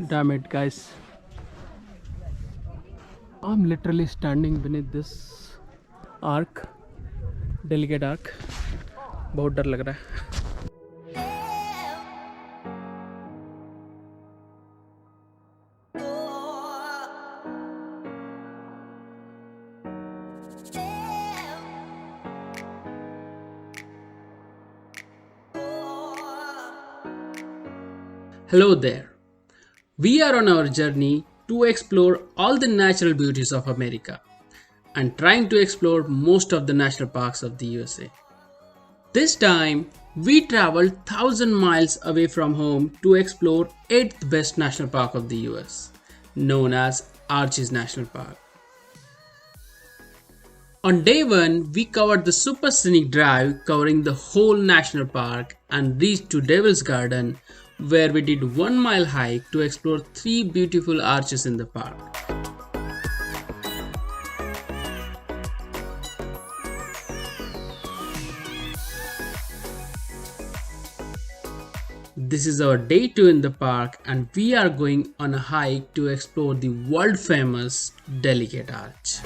Damn it, guys. I'm literally standing beneath this arc, delicate arc. बहुत डर लग रहा है. Hello there. We are on our journey to explore all the natural beauties of America and trying to explore most of the national parks of the USA. This time, we traveled 1,000 miles away from home to explore 8th best national park of the US, known as Arches National Park. On day 1, we covered the super scenic drive covering the whole national park and reached to Devil's Garden, where we did 1 mile hike to explore 3 beautiful arches in the park. This is our day 2 in the park and we are going on a hike to explore the world famous Delicate Arch.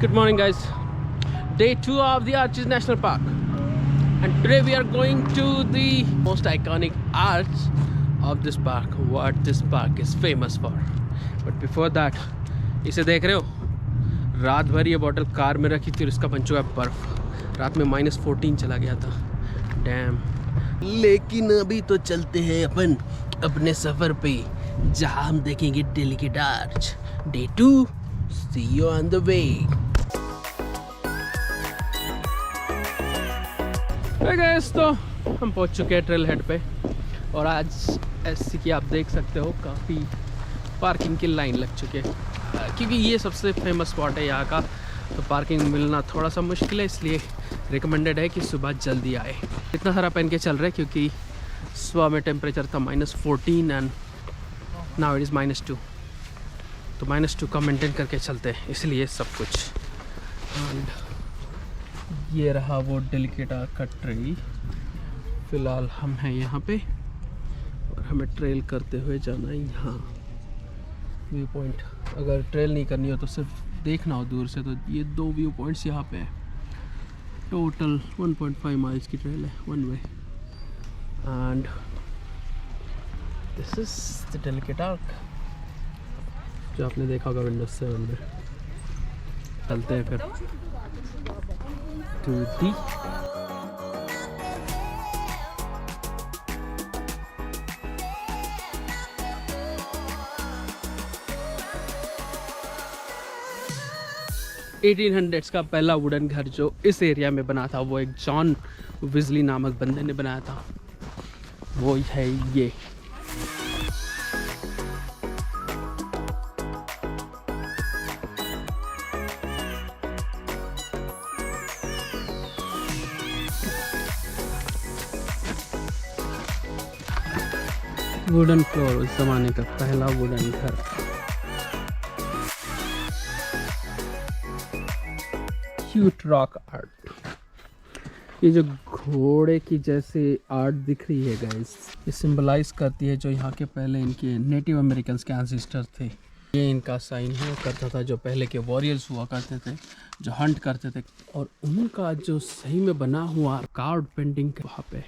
Good morning, guys. Day 2 of the Arches National Park, and today we are going to the most iconic arch of this park, what this park is famous for. But before that, इसे देख रहे हो? रात भर ये bottle car में रखी थी और इसका बन चुका है बर्फ. रात में -14 चला गया था. डैम. लेकिन अभी तो चलते हैं अपन अपने सफ़र पे, जहाँ हम देखेंगे delicate arch. Day 2, see you on the way. Guys, तो हम पहुंच चुके हैं ट्रेल हेड पे और आज ऐसी कि आप देख सकते हो काफ़ी पार्किंग की लाइन लग चुकी है, क्योंकि ये सबसे फेमस स्पॉट है यहाँ का. तो पार्किंग मिलना थोड़ा सा मुश्किल है, इसलिए रिकमेंडेड है कि सुबह जल्दी आए. इतना सारा पहन के चल रहे हैं क्योंकि सुबह में टेम्परेचर था -14 एंड नाउ इट इज़ -2. तो -2 का मेंटेन करके चलते हैं, इसलिए सब कुछ. एंड ये रहा वो डेलिकेट आर्च का ट्री. फ़िलहाल हम हैं यहाँ पे और हमें ट्रेल करते हुए जाना है यहाँ व्यू पॉइंट. अगर ट्रेल नहीं करनी हो तो सिर्फ देखना हो दूर से, तो ये 2 व्यू पॉइंट्स यहाँ पे है. टोटल 1.5 माइल्स की ट्रेल है, 1 way. And this is the delicate arch जो आपने देखा होगा विंडो से अंदर. चलते हैं फिर to the $1800s का पहला वुडन घर जो इस एरिया में बना था, वो एक जॉन विजली नामक बंदे ने बनाया था. वो है ये. वुडन फ्लोर, उस ज़माने का पहला वुडन घर. Cute rock art. ये जो घोड़े की जैसे आर्ट दिख रही है गाइस, ये सिंबलाइज करती है जो यहाँ के पहले इनके नेटिव अमेरिकन्स के एंसेस्टर थे. ये इनका साइन हुआ करता था जो पहले के वॉरियर्स हुआ करते थे, जो हंट करते थे. और उनका जो सही में बना हुआ कार्ड पेंटिंग वहाँ पे,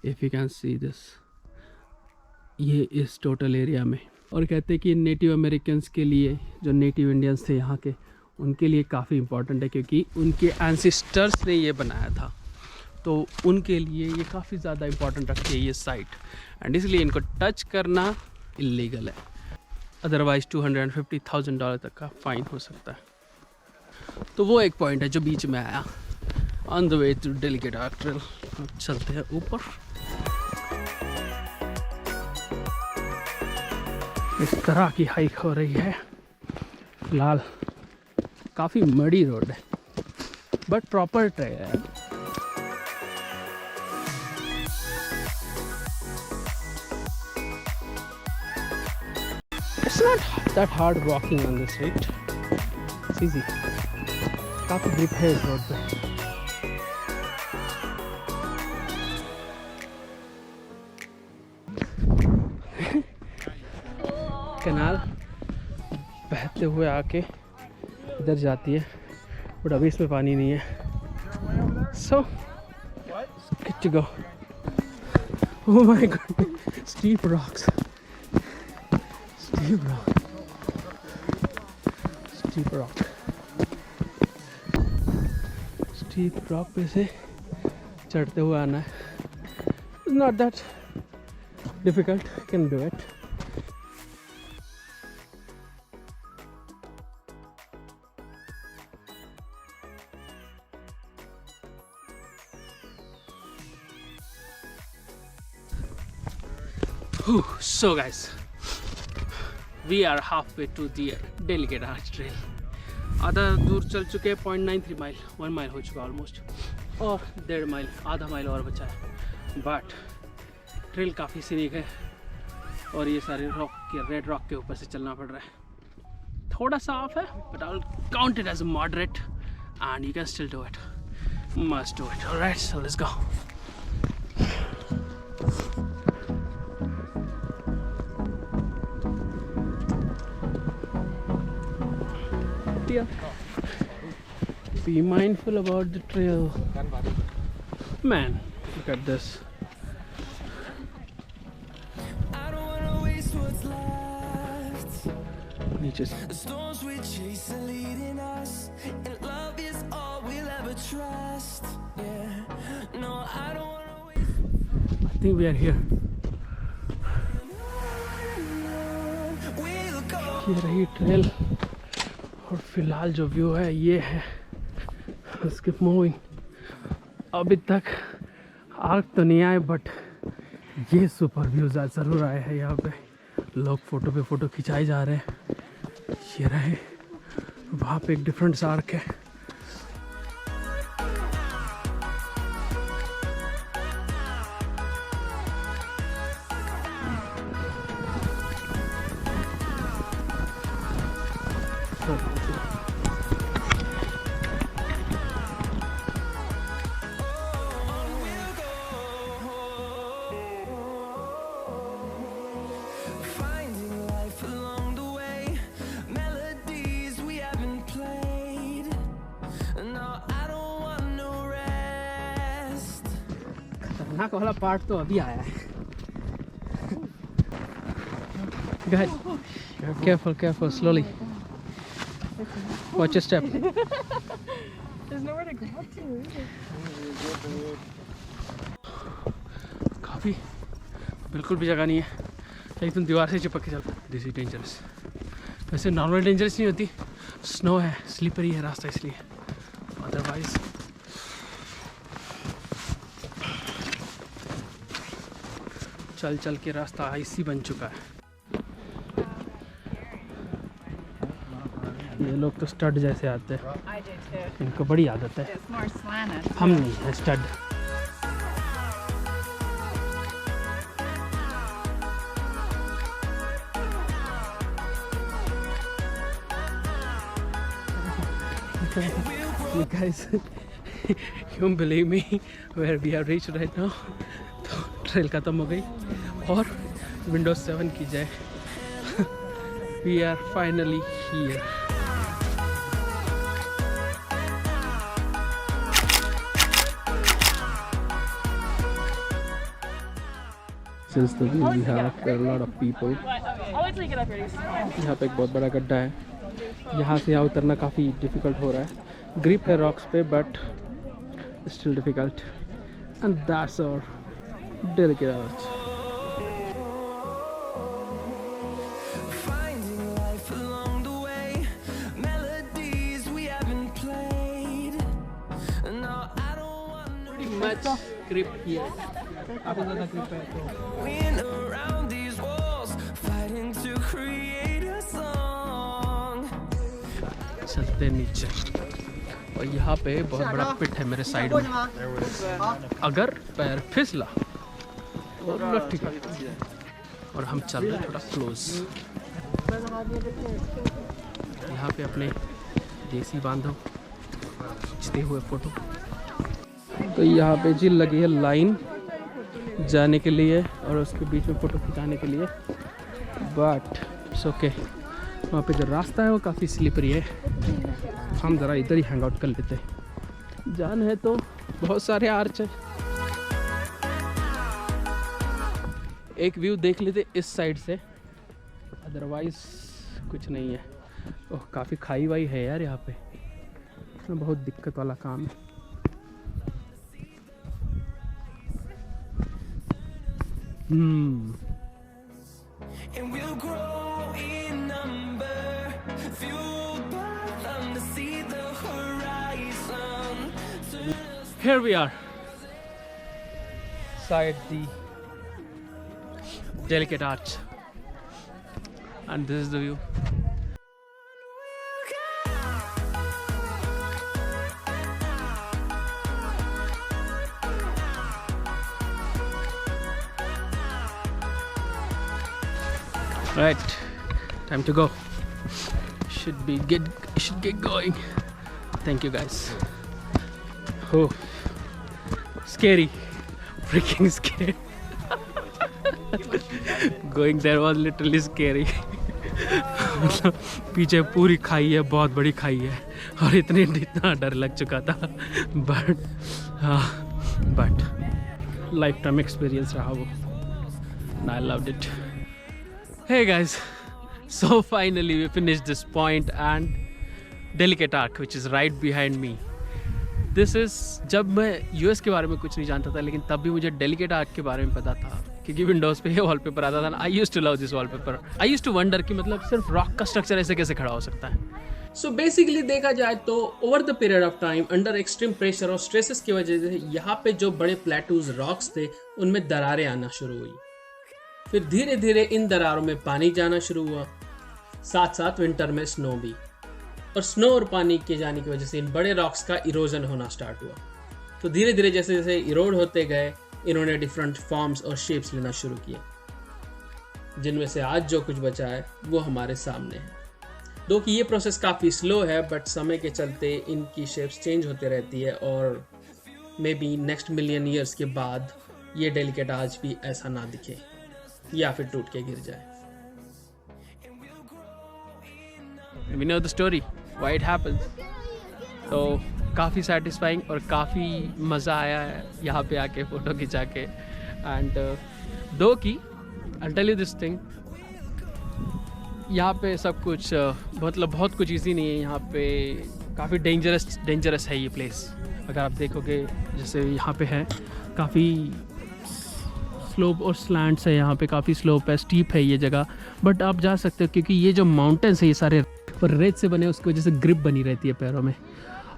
if you can see this, ये इस टोटल एरिया में. और कहते हैं कि नेटिव अमेरिकन्स के लिए, जो नेटिव इंडियंस थे यहाँ के, उनके लिए काफ़ी इम्पॉर्टेंट है क्योंकि उनके एंसेस्टर्स ने ये बनाया था. तो उनके लिए ये काफ़ी ज़्यादा इम्पॉर्टेंट रखती है ये साइट, एंड इसलिए इनको टच करना इलीगल है. अदरवाइज़ $250,000 तक का फ़ाइन हो सकता है. तो वो एक पॉइंट है जो बीच में आया on the way to Delicate Arch Trail. चलते हैं ऊपर. इस तरह की हाइक हो रही है. फिलहाल काफ़ी मड़ी रोड है बट प्रॉपर ट्रेल है. It's not that hard walking on this, right? It's easy. काफ़ी ग्रिप है इस रोड पे. बहते हुए आके इधर जाती है, बट अभी इसमें पानी नहीं है। सो good to go. Oh my god, steep rocks. Steep rock. Steep rock. Steep rock पे से चढ़ते हुए आना है। It's not that difficult. Can do it. So guys, we are halfway to the Delicate Arch Trail. आधा दूर चल चुके हैं, 0.93 माइल, 1 माइल हो चुका ऑलमोस्ट, और 1.5 माइल, आधा माइल और बचा है। बट ट्रेल काफ़ी सीनिक है और ये सारे रॉक के, रेड रॉक के ऊपर से चलना पड़ रहा है। थोड़ा सा ऑफ है, but I will count it as a moderate and you can still do it, must do it. Alright, so let's go. Be mindful about the trail. Man, look at this. I don't wanna waste what's left. Niche. The storms we chase are leading us, and love is all we'll ever trust. Yeah, no, I don't wanna waste. I think we are here. We'll go. ये रही trail और फिलहाल जो view है ये है। Keep moving. अभी तक आर्क तो नहीं आए, बट ये सुपर व्यू ज़रूर आए हैं। यहाँ पे लोग फ़ोटो पे फ़ोटो खिंचाए जा रहे हैं। ये रहे, वहाँ पे एक डिफरेंट सा आर्क है। Finding life along the way, melodies we haven't played. No, I don't want no rest. खतरनाक वाला पार्ट तो अभी आया है। Guys, careful, slowly. Watch your step. There's nowhere to grab to either. काफ़ी बिल्कुल भी जगह नहीं है, लेकिन तुम दीवार से चिपक के चलो। This is dangerous. वैसे नॉर्मल डेंजरस नहीं होती, स्नो है, स्लिपरी है रास्ता, इसलिए। अदरवाइज चल चल के रास्ता आइसी बन चुका है। ये लोग तो स्टड जैसे आते हैं, I do too. इनको बड़ी आदत है। It's more slanted. हम नहीं है stud. You guys, you won't believe me where we have reached right now. तो ट्रेल ख़त्म हो गई और विंडोज 7 की जय। We are finally here. Since the view we have, there are a lot of people. I'll wait till you get up here. You smile. यहाँ पे एक बहुत बड़ा गड्ढा है, यहाँ से यहाँ उतरना काफ़ी डिफ़िकल्ट हो रहा है। ग्रिप है रॉक्स पे, but still difficult. And that's our Delicate Arch. Finding life along the way, melodies we haven't played. No, I don't want no much grip here, काफ़ी ज़्यादा ग्रिप है। तो win around these walls, fighting to create a song. चलते नीचे, और यहाँ पे बहुत बड़ा पिट है मेरे साइड में। अगर पैर फिसला तो ठीक है। और हम चल रहे थोड़ा क्लोज। यहाँ पे अपने देसी बांधव खींचते हुए फोटो। तो यहाँ पे जी लगी है लाइन जाने के लिए और उसके बीच में फ़ोटो खिंचाने के लिए, बट इट्स ओके, वहाँ पे जो रास्ता है वो काफ़ी स्लिपरी है। हम ज़रा इधर ही हैंग आउट कर लेते हैं। जान है तो बहुत सारे आर्च है। एक व्यू देख लेते इस साइड से, अदरवाइज कुछ नहीं है। ओह काफ़ी खाई वाई है यार यहाँ पे, बहुत दिक्कत वाला काम है। And we'll grow in number, fueled by them to see the horizon. Here we are, inside the Delicate Arch, and this is the view. Right, time to go. Should get going. Thank you guys. Oh, scary, freaking scary. Going there was literally scary. पीछे पूरी खाई है, बहुत बड़ी खाई है, और इतना डर लग चुका था, बट लाइफ टाइम एक्सपीरियंस रहा वो, and I loved it. Hey guys, so finally we finished this point and Delicate Arch, which is right behind me. This is, जब मैं US के बारे में कुछ नहीं जानता था, लेकिन तब भी मुझे Delicate Arch के बारे में पता था, क्योंकि विंडोज़ पे ये वॉलपेपर आता था। I used to love this wallpaper. I used to wonder कि मतलब सिर्फ रॉक का स्ट्रक्चर ऐसे कैसे खड़ा हो सकता है। So basically देखा जाए तो over the period of time, under extreme pressure और stresses की वजह से यहाँ पे जो बड़े प्लेटूज रॉक्स थे उनमें दरारें आना शुरू हुई। फिर धीरे धीरे इन दरारों में पानी जाना शुरू हुआ, साथ साथ विंटर में स्नो भी, और स्नो और पानी के जाने की वजह से इन बड़े रॉक्स का इरोजन होना स्टार्ट हुआ। तो धीरे धीरे जैसे जैसे इरोड होते गए, इन्होंने डिफरेंट फॉर्म्स और शेप्स लेना शुरू किए, जिनमें से आज जो कुछ बचा है वो हमारे सामने है। दो कि ये प्रोसेस काफ़ी स्लो है, बट समय के चलते इनकी शेप्स चेंज होते रहती है, और may be next million years के बाद ये डेलिकेट आर्च भी ऐसा ना दिखे या फिर टूट के गिर जाए। We know the story, why it happens. तो काफ़ी सेटिस्फाइंग और काफ़ी मज़ा आया है यहाँ पे आके फ़ोटो खिंचा के। एंड दो कि I'll tell you this thing, यहाँ पे सब कुछ मतलब बहुत कुछ ईजी नहीं है। यहाँ पे काफ़ी डेंजरस है ये प्लेस। अगर आप देखोगे जैसे यहाँ पे है काफ़ी स्लोप और स्लैंट्स है, यहाँ पे काफ़ी स्लोप है, स्टीप है ये जगह, बट आप जा सकते हो क्योंकि ये जो माउंटेन्स है ये सारे और रेत से बने, उसकी वजह से ग्रिप बनी रहती है पैरों में।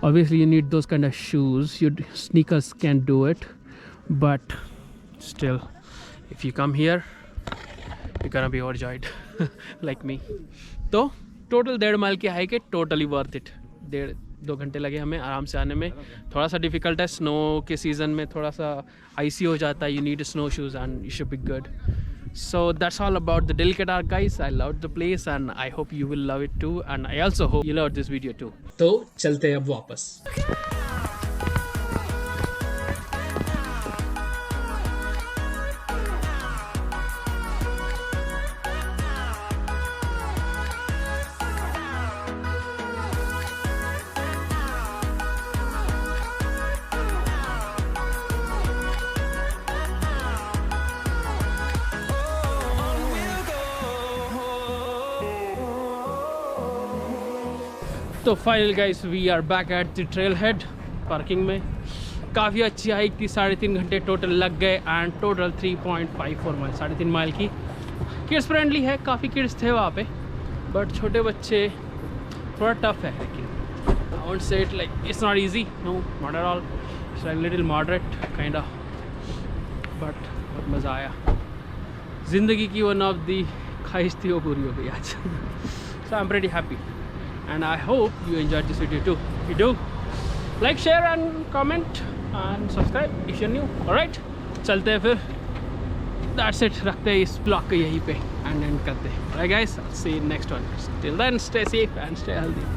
Obviously you need those kind of shoes, your sneakers can do it, but still if you come here you can be overjoyed like me. तो टोटल 1.5 माइल की हाइक है, टोटली वर्थ इट। 1.5-2 घंटे लगे हमें आराम से आने में। थोड़ा सा डिफ़िकल्ट है, स्नो के सीज़न में थोड़ा सा आइसी हो जाता है, you need snow shoes and you should be good. So that's all about the Delicate Arch, guys. I loved the place and I hope you will love it too, and I also hope you loved this video too. तो चलते हैं अब वापस। तो final guys we are back at the trail head parking में। काफ़ी अच्छी hike थी, 3.5 घंटे टोटल लग गए एंड टोटल 3.54 माइल, 3.5 माइल की। किड्स फ्रेंडली है, काफ़ी किड्स थे वहाँ पे, बट छोटे बच्चे थोड़ा टफ है। लेकिन I won't say it like it's not easy, no not at all, it's like little moderate kind of, but बहुत मज़ा आया। ज़िंदगी की वन ऑफ दी ख्वाहिश थी वो पूरी हो गई आज। So I am pretty happy and I hope you enjoyed this video too. If you do, like, share and comment and subscribe if you're new. Alright, चलते हैं फिर। That's it, रखते हैं इस ब्लॉग को यहीं पे and end करते हैं। Alright guys, I'll see you next one. Till then, stay safe and stay healthy.